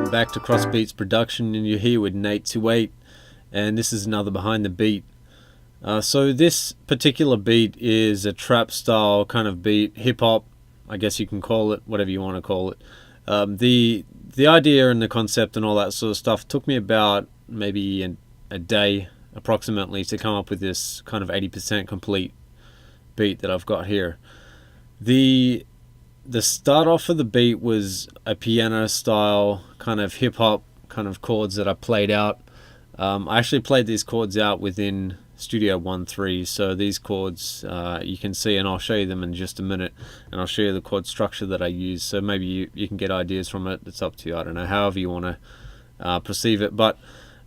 welcome back to Crossbeats Production, and you're here with Nate28, and this is another Behind the Beat. So this particular beat is a trap style kind of beat, hip hop, I guess you can call it, whatever you want to call it. The idea and the concept and all that sort of stuff took me about maybe a day approximately to come up with this kind of 80% complete beat that I've got here. The start off of the beat was a piano style kind of hip hop kind of chords that I played out. I actually played these chords out within Studio 1.3, so these chords you can see, and I'll show you them in just a minute, and I'll show you the chord structure that I use, so maybe you can get ideas from it. It's up to you, I don't know, however you want to perceive it. But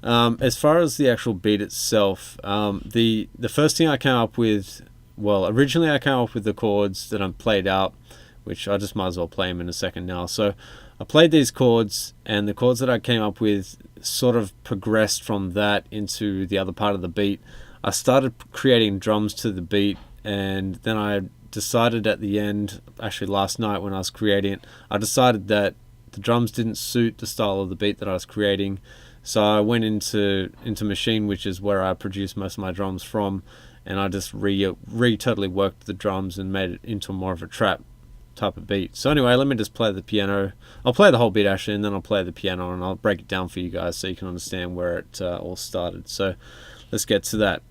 as far as the actual beat itself, the first thing I came up with, well, originally I came up with the chords that I played out, which I just might as well play them in a second now. So I played these chords, and the chords that I came up with sort of progressed from that into the other part of the beat. I started creating drums to the beat, and then I decided at the end, actually last night when I was creating it, I decided that the drums didn't suit the style of the beat that I was creating. So I went into Machine, which is where I produce most of my drums from, and I just totally worked the drums and made it into more of a trap type of beat. So anyway, let me just play the piano. I'll play the whole beat actually, and then I'll play the piano, and I'll break it down for you guys so you can understand where it all started. So let's get to that.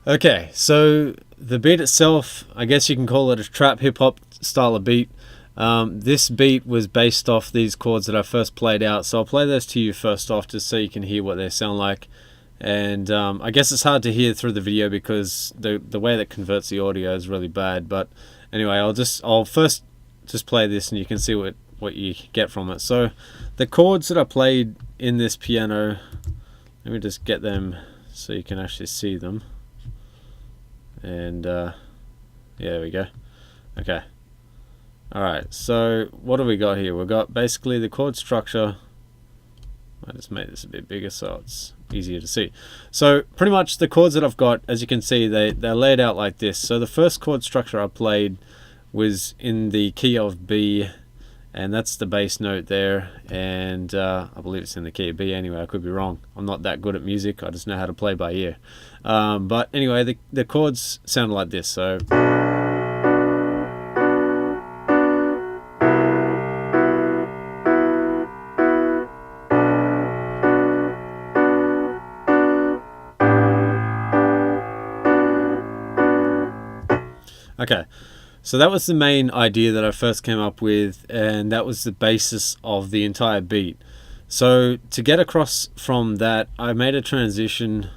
Okay, so the beat itself, I guess you can call it a trap hip-hop style of beat. This beat was based off these chords that I first played out, so I'll play those to you first off just so you can hear what they sound like. And I guess it's hard to hear through the video because the way that converts the audio is really bad. But anyway, I'll first just play this and you can see what you get from it. So the chords that I played in this piano, let me just get them so you can actually see them. And yeah, there we go. Okay, alright, so what have we got here? We've got basically the chord structure. I just made this a bit bigger so it's easier to see. So pretty much the chords that I've got, as you can see, they're laid out like this. So the first chord structure I played was in the key of B, and that's the bass note there, and I believe it's in the key of B anyway. I could be wrong. I'm not that good at music, I just know how to play by ear. But anyway, the chords sound like this. So okay, so that was the main idea that I first came up with, and that was the basis of the entire beat. So to get across from that, I made a transition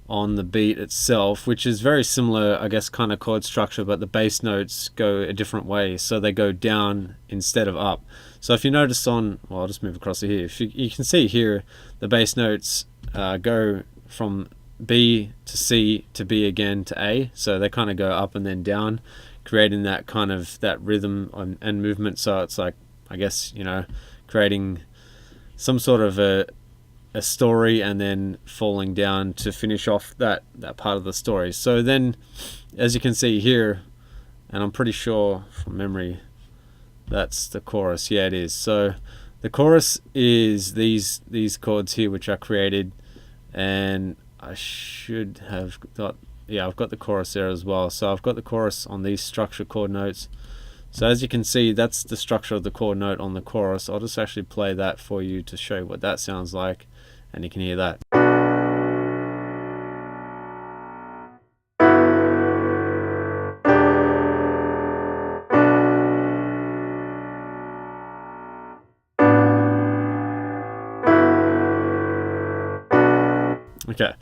on the beat itself, which is very similar, I guess, kind of chord structure, but the bass notes go a different way, so they go down instead of up. So if you notice on, well, I'll just move across to here. If you can see here, the bass notes go from B to C to B again to A, so they kind of go up and then down, creating that kind of that rhythm and movement. So it's like, I guess, you know, creating some sort of a a story and then falling down to finish off that part of the story. So then, as you can see here, and I'm pretty sure from memory that's the chorus. Yeah, it is. So the chorus is these chords here, which I created, and I should have got, yeah, I've got the chorus there as well. So I've got the chorus on these structure chord notes. So as you can see, that's the structure of the chord note on the chorus. I'll just actually play that for you to show you what that sounds like, and you can hear that. Okay,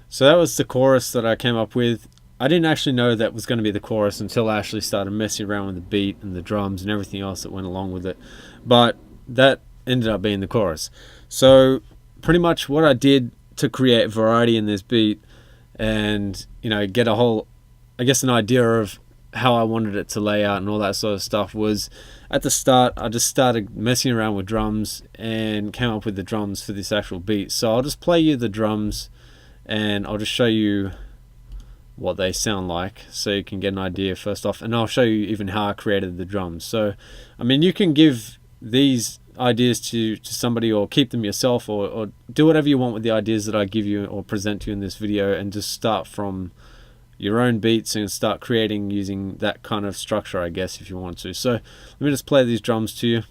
so that was the chorus that I came up with. I didn't actually know that was going to be the chorus until I actually started messing around with the beat and the drums and everything else that went along with it. But that ended up being the chorus. So pretty much what I did to create variety in this beat and, you know, get a whole, I guess, an idea of how I wanted it to lay out and all that sort of stuff was, at the start I just started messing around with drums and came up with the drums for this actual beat. So I'll just play you the drums and I'll just show you what they sound like so you can get an idea first off, and I'll show you even how I created the drums. So I mean, you can give these ideas to somebody or keep them yourself, or do whatever you want with the ideas that I give you or present to you in this video, and just start from your own beats and start creating using that kind of structure, I guess, if you want to. So let me just play these drums to you.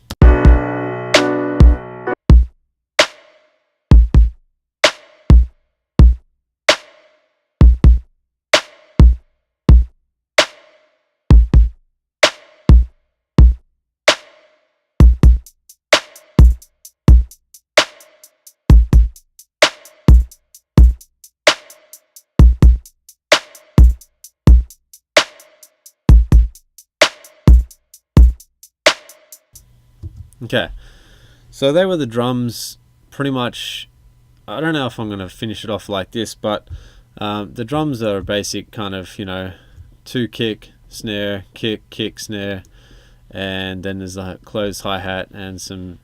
Okay, so they were the drums pretty much. I don't know if I'm going to finish it off like this, but the drums are a basic kind of, you know, 2 kick, snare, kick, snare, and then there's a closed hi-hat and some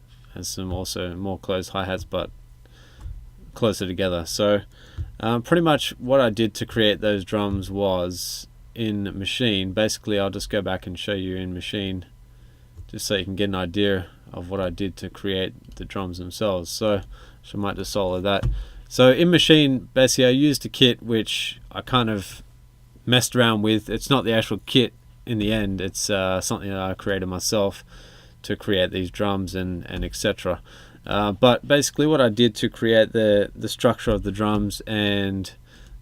also more closed hi-hats, but closer together. So pretty much what I did to create those drums was in Machine. Basically, I'll just go back and show you in Machine, just so you can get an idea of what I did to create the drums themselves. So I might just solo that. So in Machine, basically I used a kit which I kind of messed around with. It's not the actual kit in the end, it's something that I created myself to create these drums and etc. But basically what I did to create the structure of the drums and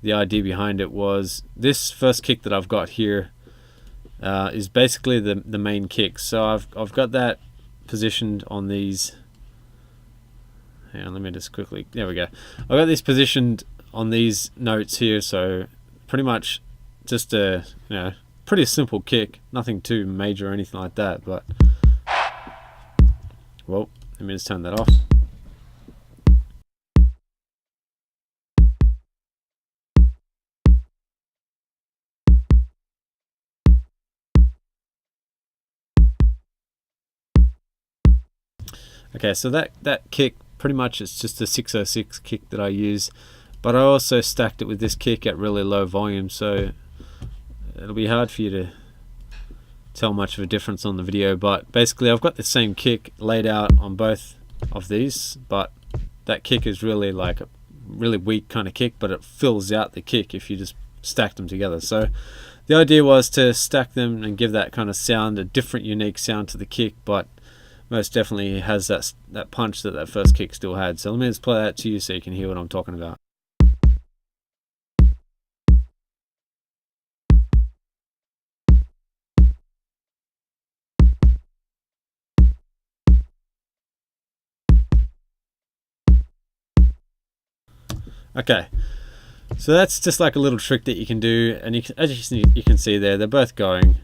the idea behind it was this first kick that I've got here is basically the main kick. So I've got that positioned on these. Hang on, let me just quickly. There we go. I've got this positioned on these notes here. So pretty much just a, you know, pretty simple kick, nothing too major or anything like that. But well, let me just turn that off. Okay, so that kick pretty much is just a 606 kick that I use, but I also stacked it with this kick at really low volume, so it'll be hard for you to tell much of a difference on the video. But basically I've got the same kick laid out on both of these, but that kick is really like a really weak kind of kick, but it fills out the kick if you just stack them together. So the idea was to stack them and give that kind of sound, a different unique sound to the kick, but most definitely has that punch that first kick still had. So let me just play that to you so you can hear what I'm talking about. Okay, so that's just like a little trick that you can do, and as you can see there, they're both going.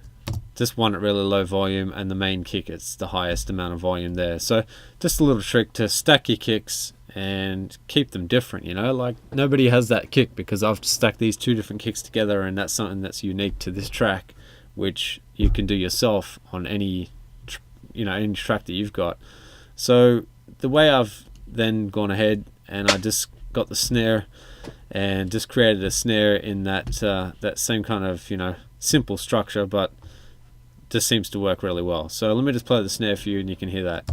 Just one at really low volume, and the main kick, it's the highest amount of volume there. So just a little trick to stack your kicks and keep them different, you know, like nobody has that kick, because I've stacked these 2 different kicks together, and that's something that's unique to this track, which you can do yourself on any, you know, any track that you've got. So the way I've then gone ahead and I just got the snare and just created a snare in that that same kind of, you know, simple structure, but just seems to work really well. So let me just play the snare for you and you can hear that.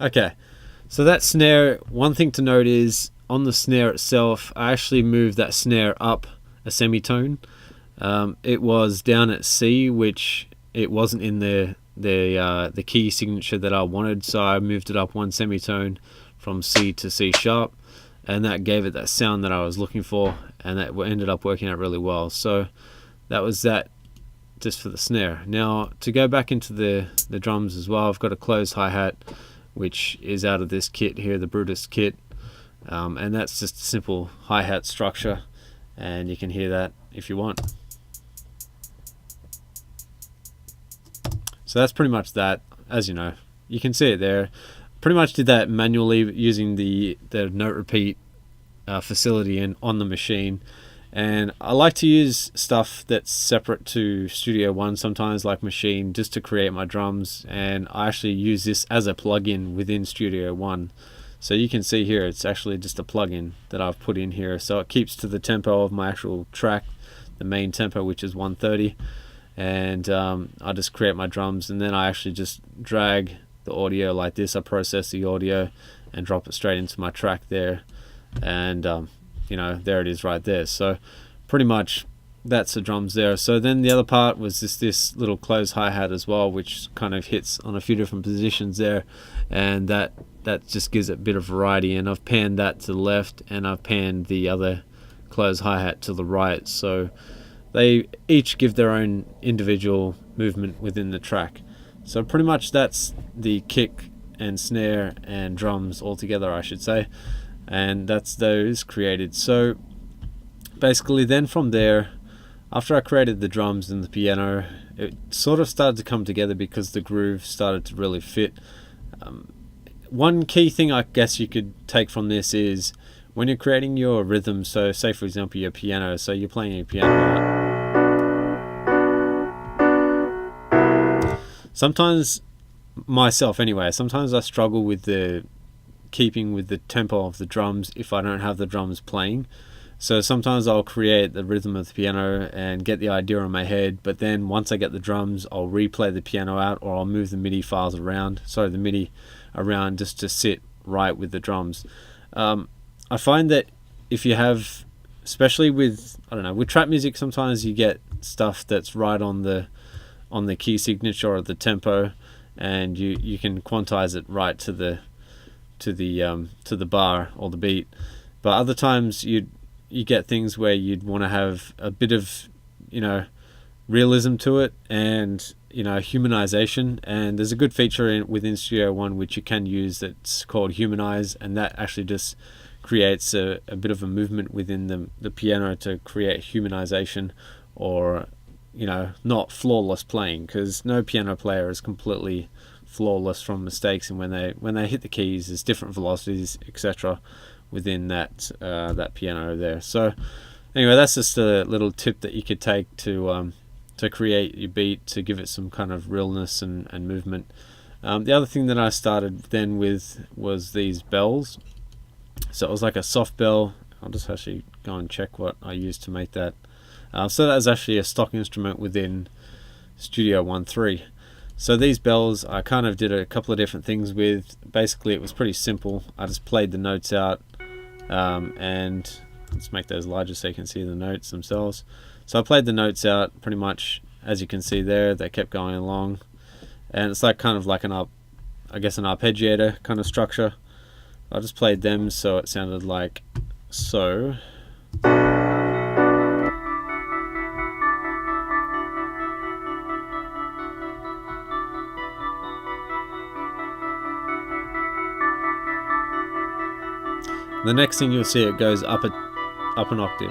Okay, so that snare, one thing to note is on the snare itself, I actually moved that snare up a semitone. It was down at C, which it wasn't in the key signature that I wanted, so I moved it up one semitone from C to C sharp, and that gave it that sound that I was looking for, and that ended up working out really well. So that was that just for the snare. Now to go back into the drums as well, I've got a closed hi-hat which is out of this kit here, the Brutus kit, and that's just a simple hi-hat structure, and you can hear that if you want. So that's pretty much that. As you know, you can see it there. Pretty much did that manually using the note repeat facility and on the machine. And I like to use stuff that's separate to Studio One sometimes, like Machine, just to create my drums. And I actually use this as a plugin within Studio One. So you can see here, it's actually just a plugin that I've put in here. So it keeps to the tempo of my actual track, the main tempo, which is 130. And I just create my drums, and then I actually just drag the audio like this. I process the audio and drop it straight into my track there. And you know, there it is right there. So pretty much that's the drums there. So then the other part was this little closed hi-hat as well, which kind of hits on a few different positions there, and that just gives it a bit of variety. And I've panned that to the left, and I've panned the other closed hi-hat to the right, so they each give their own individual movement within the track. So pretty much that's the kick and snare and drums all together, I should say, and that's those created. So basically then from there, after I created the drums and the piano, it sort of started to come together because the groove started to really fit. One key thing I guess you could take from this is when you're creating your rhythm, so say for example your piano, so you're playing your piano, sometimes, myself anyway, sometimes I struggle with the keeping with the tempo of the drums if I don't have the drums playing. So sometimes I'll create the rhythm of the piano and get the idea in my head, but then once I get the drums, I'll replay the piano out, or I'll move the MIDI files around, the MIDI around, just to sit right with the drums. I find that if you have, especially with, I don't know, with trap music, sometimes you get stuff that's right on the key signature or the tempo, and you can quantize it right to the bar or the beat. But other times you get things where you'd want to have a bit of, you know, realism to it, and, you know, humanization. And there's a good feature within Studio One which you can use that's called Humanize, and that actually just creates a bit of a movement within the piano to create humanization, or, you know, not flawless playing, because no piano player is completely flawless from mistakes, and when they hit the keys, there's different velocities, etc., within that piano there. So anyway, that's just a little tip that you could take to create your beat, to give it some kind of realness and movement. The other thing that I started then with was these bells. So it was like a soft bell. I'll just actually go and check what I used to make that. So that was actually a stock instrument within Studio 1.3. So these bells I kind of did a couple of different things with. Basically it was pretty simple. I just played the notes out, and let's make those larger so you can see the notes themselves. So I played the notes out pretty much as you can see there. They kept going along, and it's like kind of like an arpeggiator kind of structure. I just played them so it sounded like so. The next thing you'll see, it goes up an octave.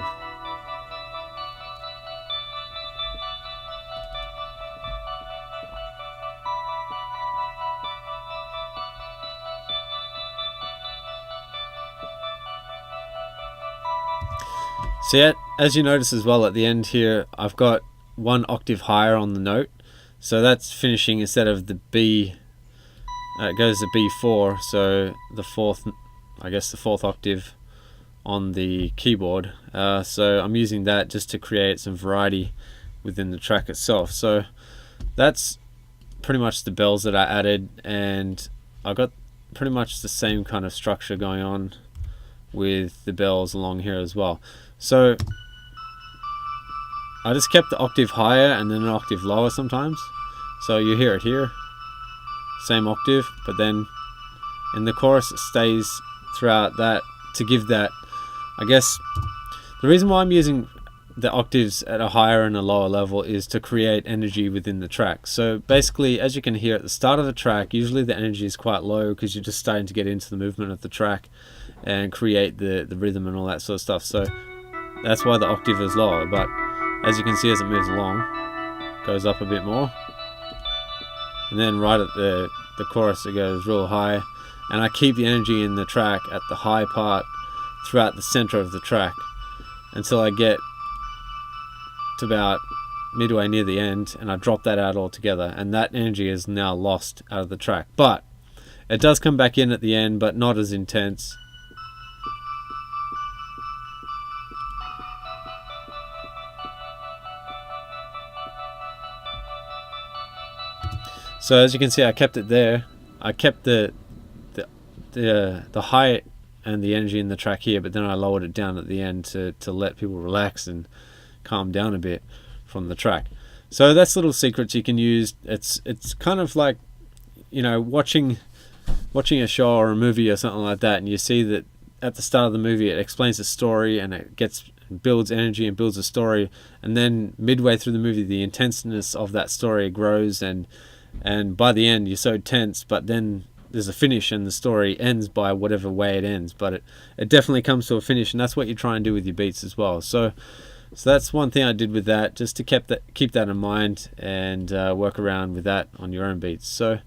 So yeah, as you notice as well at the end here, I've got one octave higher on the note, so that's finishing instead of the B. It goes to B4, so the fourth, I guess the fourth octave on the keyboard. So I'm using that just to create some variety within the track itself. So that's pretty much the bells that I added, and I got pretty much the same kind of structure going on with the bells along here as well. So I just kept the octave higher and then an octave lower sometimes. So you hear it here, same octave, but then in the chorus it stays throughout that to give that, I guess, the reason why I'm using the octaves at a higher and a lower level is to create energy within the track. So basically, as you can hear at the start of the track, usually the energy is quite low because you're just starting to get into the movement of the track and create the rhythm and all that sort of stuff. So that's why the octave is lower, but as you can see as it moves along, it goes up a bit more. And then right at the chorus it goes real high, and I keep the energy in the track at the high part throughout the center of the track until I get to about midway near the end, and I drop that out altogether, and that energy is now lost out of the track. But it does come back in at the end, but not as intense. So as you can see, I kept it there. I kept the height and the energy in the track here, but then I lowered it down at the end to let people relax and calm down a bit from the track. So that's little secrets you can use. It's kind of like, you know, watching a show or a movie or something like that, and you see that at the start of the movie it explains the story and it builds energy and builds a story, and then midway through the movie the intenseness of that story grows, and by the end you're so tense, but then there's a finish and the story ends by whatever way it ends, but it definitely comes to a finish, and that's what you try and do with your beats as well. So that's one thing I did with that, just to keep that in mind and work around with that on your own beats. So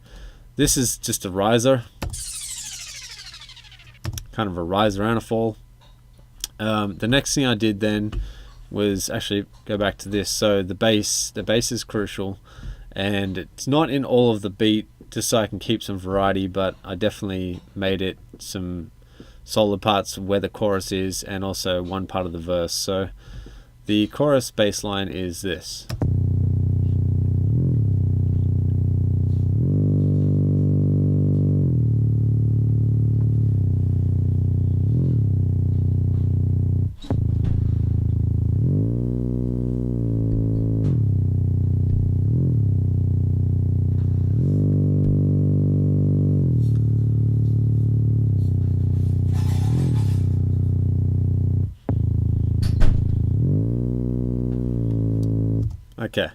this is just a riser, kind of a riser and a fall. The next thing I did then was actually go back to this. So the bass is crucial, and it's not in all of the beat, just so I can keep some variety, but I definitely made it some solid parts where the chorus is, and also one part of the verse. So the chorus bass line is this. Okay,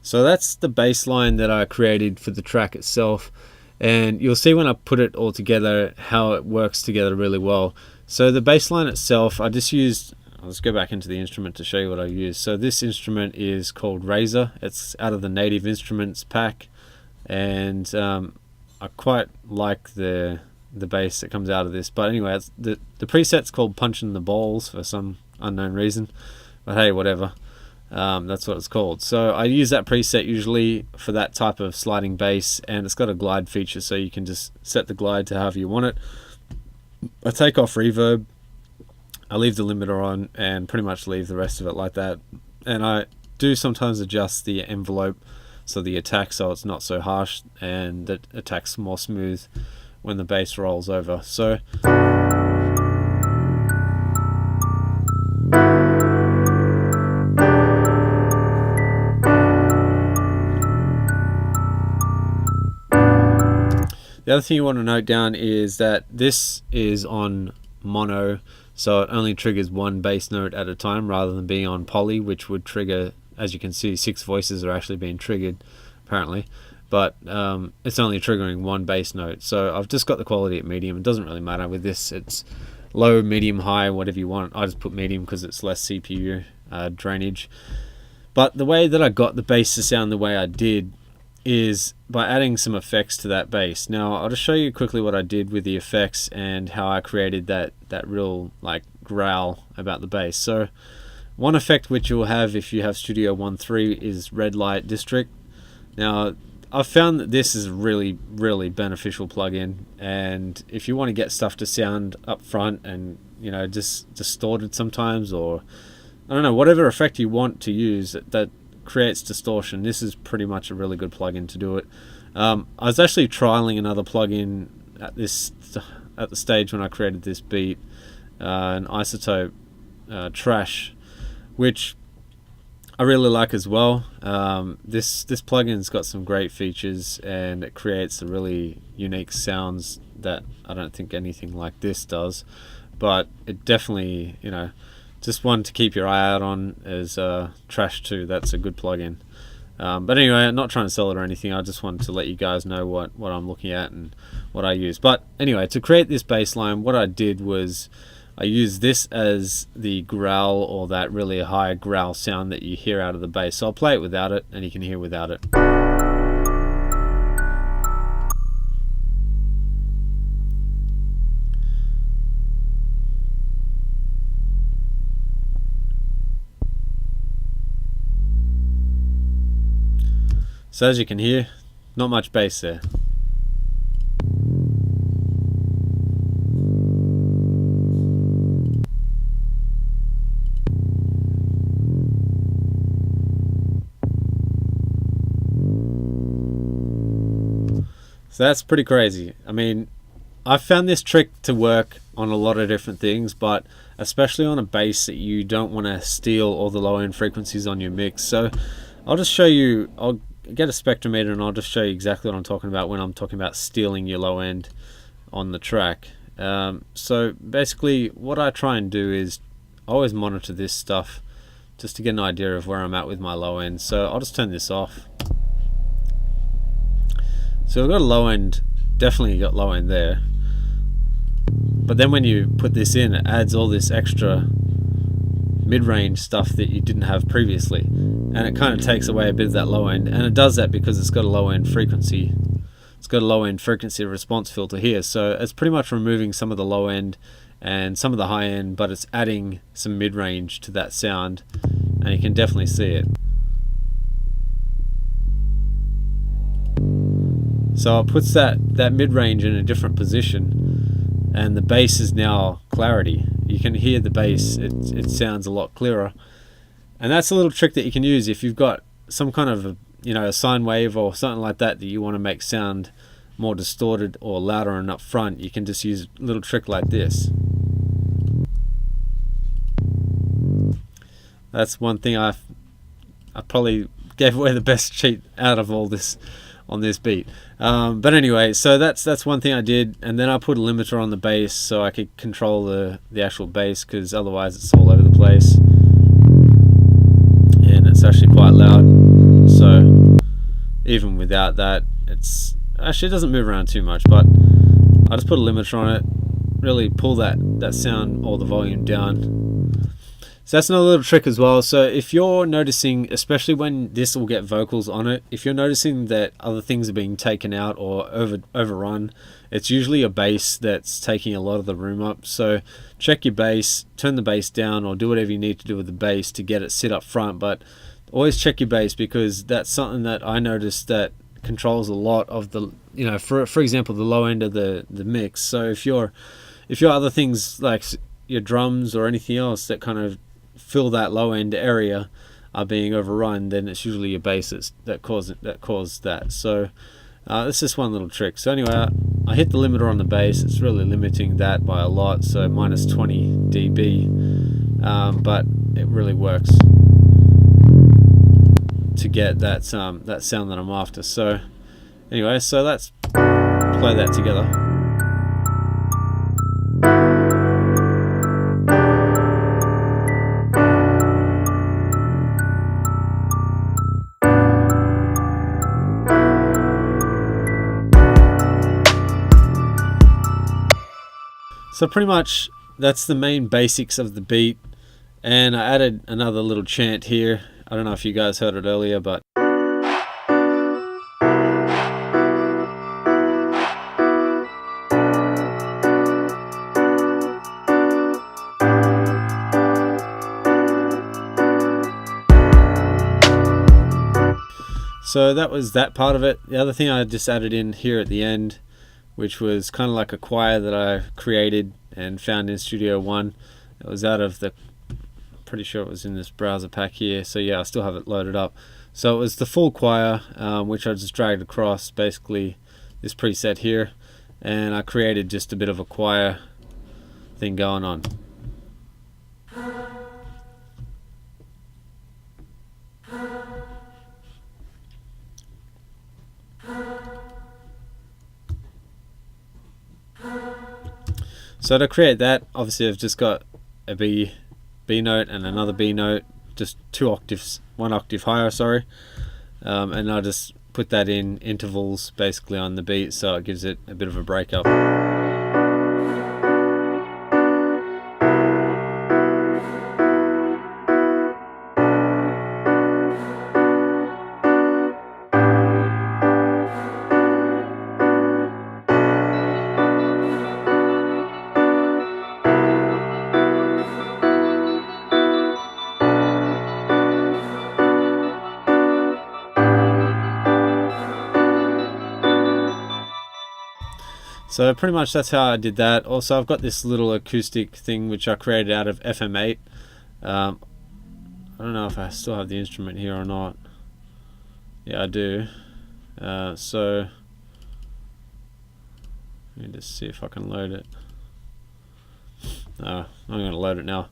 so that's the bass line that I created for the track itself, and you'll see when I put it all together how it works together really well. So the bass line itself, I just used, let's go back into the instrument to show you what I used. So this instrument is called Razor. It's out of the Native Instruments pack, and I quite like the bass that comes out of this. But anyway, it's the preset's called Punching the Balls for some unknown reason, but hey, whatever. That's what it's called. So I use that preset usually for that type of sliding bass, and it's got a glide feature, so you can just set the glide to however you want it. I take off reverb, I leave the limiter on, and pretty much leave the rest of it like that. And I do sometimes adjust the envelope, so the attack, so it's not so harsh, and the attack's more smooth when the bass rolls over. So the other thing you want to note down is that this is on mono, so it only triggers one bass note at a time rather than being on poly, which would trigger, as you can see, 6 voices are actually being triggered apparently, but it's only triggering one bass note. So I've just got the quality at medium. It doesn't really matter with this, it's low, medium, high, whatever you want. I just put medium because it's less CPU drainage. But the way that I got the bass to sound the way I did is by adding some effects to that bass. Now I'll just show you quickly what I did with the effects and how I created that real like growl about the bass. So one effect which you'll have if you have Studio 1.3 is red light district. Now I've found that this is a really beneficial plugin, and if you want to get stuff to sound up front and, you know, just distorted sometimes, or I don't know, whatever effect you want to use that creates distortion, this is pretty much a really good plugin to do it. I was actually trialing another plugin at the stage when I created this beat, an Isotope Trash, which I really like as well. This plugin's got some great features, and it creates a really unique sounds that I don't think anything like this does. But it definitely, you know, just one to keep your eye out on is Trash 2. That's a good plugin. But anyway, I'm not trying to sell it or anything. I just wanted to let you guys know what I'm looking at and what I use. But anyway, to create this bass line, what I did was I used this as the growl, or that really high growl sound that you hear out of the bass. So I'll play it without it, and you can hear without it. So as you can hear, not much bass there. So that's pretty crazy. I mean, I've found this trick to work on a lot of different things, but especially on a bass that you don't want to steal all the low end frequencies on your mix. So I'll just show you, I'll get a spectrometer and I'll just show you exactly what I'm talking about when I'm talking about stealing your low end on the track. So basically what I try and do is I always monitor this stuff just to get an idea of where I'm at with my low end. So I'll just turn this off. So we've got a low end, definitely got low end there. But then when you put this in, it adds all this extra mid-range stuff that you didn't have previously. And it kind of takes away a bit of that low end. And it does that because it's got a low end frequency. It's got a low end frequency response filter here. So it's pretty much removing some of the low end and some of the high end, but it's adding some mid-range to that sound. And you can definitely see it. So it puts that mid-range in a different position, and the bass is now clarity. You can hear the bass, it sounds a lot clearer. And that's a little trick that you can use if you've got some kind of a sine wave or something like that you want to make sound more distorted or louder and up front. You can just use a little trick like this. That's one thing I probably gave away the best cheat out of all this on this beat. But anyway, so that's one thing I did, and then I put a limiter on the bass so I could control the actual bass, because otherwise it's all over the place and it's actually quite loud. So even without that, it's actually, it doesn't move around too much, but I just put a limiter on it, really pull that sound or the volume down. So that's another little trick as well. So if you're noticing, especially when this will get vocals on it, if you're noticing that other things are being taken out or overrun, it's usually a bass that's taking a lot of the room up. So check your bass, turn the bass down, or do whatever you need to do with the bass to get it sit up front. But always check your bass, because that's something that I noticed that controls a lot of the, for example, the low end of the mix. So if your other things like your drums or anything else that kind of fill that low end area are being overrun, then it's usually your bass that caused that. So that's just one little trick. So anyway, I hit the limiter on the bass. It's really limiting that by a lot, so minus 20 dB, but it really works to get that sound that I'm after. So anyway, so let's play that together. So pretty much that's the main basics of the beat, and I added another little chant here. I don't know if you guys heard it earlier, but So that was that part of it. The other thing I just added in here at the end, which was kind of like a choir that I created and found in Studio One. It was out of the, pretty sure it was in this browser pack here. So yeah, I still have it loaded up. So it was the full choir, which I just dragged across basically this preset here, and I created just a bit of a choir thing going on. So to create that, obviously I've just got a B note and another B note, just 2 octaves, 1 octave higher, sorry, and I just put that in intervals basically on the beat, so it gives it a bit of a breakup. So pretty much that's how I did that. Also, I've got this little acoustic thing which I created out of FM8. I don't know if I still have the instrument here or not. Yeah, I do. So let me just see if I can load it. I'm going to load it now.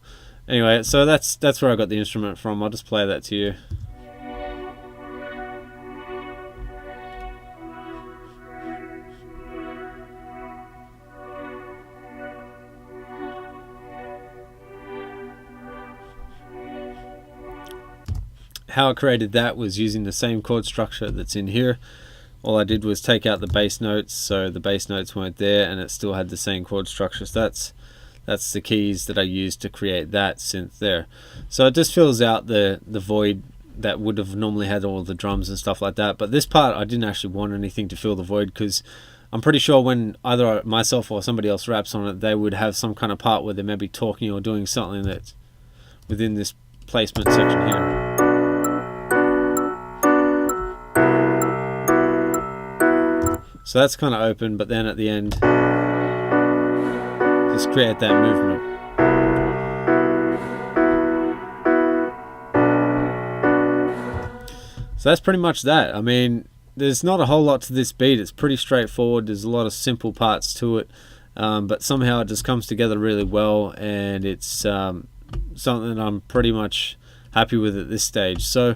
Anyway, so that's where I got the instrument from. I'll just play that to you. How I created that was using the same chord structure that's in here. All I did was take out the bass notes, so the bass notes weren't there, and it still had the same chord structure. So that's the keys that I used to create that synth there. So it just fills out the void that would have normally had all the drums and stuff like that. But this part I didn't actually want anything to fill the void, because I'm pretty sure when either myself or somebody else raps on it, they would have some kind of part where they may be talking or doing something that's within this placement section here. So that's kind of open, but then at the end, just create that movement. So that's pretty much that. I mean, there's not a whole lot to this beat. It's pretty straightforward. There's a lot of simple parts to it, but somehow it just comes together really well, and it's something that I'm pretty much happy with at this stage. So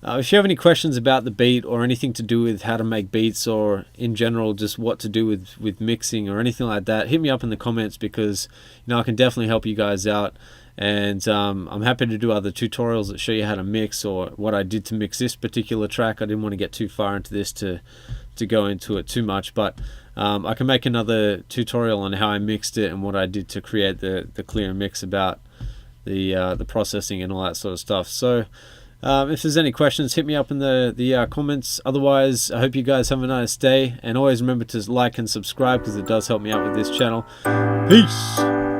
if you have any questions about the beat or anything to do with how to make beats, or in general just what to do with mixing or anything like that, hit me up in the comments, because I can definitely help you guys out. And I'm happy to do other tutorials that show you how to mix, or what I did to mix this particular track. I didn't want to get too far into this to go into it too much, but I can make another tutorial on how I mixed it and what I did to create the clear mix, about the processing and all that sort of stuff. So if there's any questions, hit me up in the comments. Otherwise, I hope you guys have a nice day, and always remember to like and subscribe, because it does help me out with this channel. Peace!